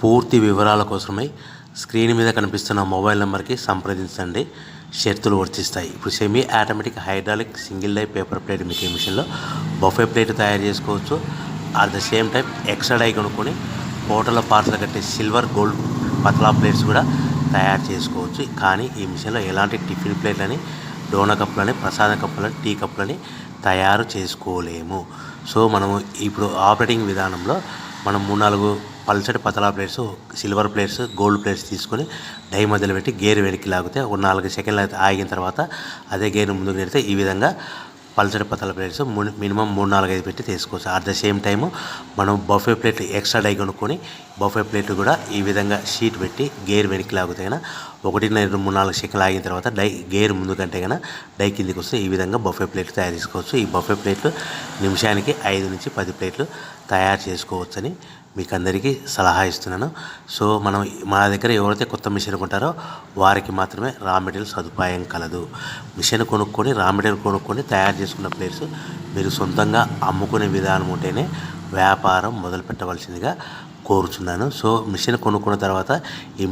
పూర్తి వివరాల కోసమై స్క్రీన్ మీద కనిపిస్తున్న మొబైల్ నెంబర్కి సంప్రదించండి. షరతులు వర్తిస్తాయి. ఇప్పుడు semi automatic hydraulic single die paper plate making మిషన్లో బఫే ప్లేట్ తయారు చేసుకోవచ్చు. At the same time extra die కొనుక్కొని హోటల్లో పార్సల్ కట్టే సిల్వర్ గోల్డ్ పతలా ప్లేట్స్ కూడా తయారు చేసుకోవచ్చు. కానీ ఈ మిషన్లో ఎలాంటి టిఫిన్ ప్లేట్లని, డోనా కప్పులని, ప్రసాద కప్పులని, టీ కప్పులని తయారు చేసుకోలేము. సో మనము ఇప్పుడు ఆపరేటింగ్ విధానంలో మనం 3-4 పల్చటి పతలా plates, silver plates, gold plates తీసుకొని డై మధ్యలో పెట్టి గేర్ వెనక్కి లాగితే ఒక 4 సెకండ్లు ఆగిన తర్వాత అదే గేర్ ముందుకు నెడితే ఈ విధంగా పల్చటి పతలా ప్లేట్స్ మినిమం 3-4-5 పెట్టి తీసుకోవచ్చు. అట్ ద సేమ్ టైము మనం బఫే ప్లేట్ ఎక్స్ట్రా డై కొనుక్కొని బఫే ప్లేట్ కూడా ఈ విధంగా షీట్ పెట్టి గేర్ వెనక్కి లాగితే కన్నా 1-2-3-4 సెకండ్లు ఆగిన తర్వాత గేర్ ముందు కంటే కన్నా డై కిందికి వస్తే ఈ విధంగా బఫే ప్లేట్లు తయారు చేసుకోవచ్చు. ఈ బఫే ప్లేట్లు నిమిషానికి 5-10 ప్లేట్లు తయారు చేసుకోవచ్చని మీకు అందరికీ సలహా ఇస్తున్నాను. సో మనం మా దగ్గర ఎవరైతే కొత్త మిషన్ కొంటారో వారికి మాత్రమే రా మెటీరియల్ సదుపాయం కలదు. మిషన్ కొనుక్కొని రా మెటీరియల్ కొనుక్కొని తయారు చేసుకున్న ప్లేట్స్ మీరు సొంతంగా అమ్ముకునే విధానం ఉంటేనే వ్యాపారం మొదలు పెట్టవలసిందిగా కోరుచున్నాను. సో మిషన్ కొనుక్కున్న తర్వాత ఈ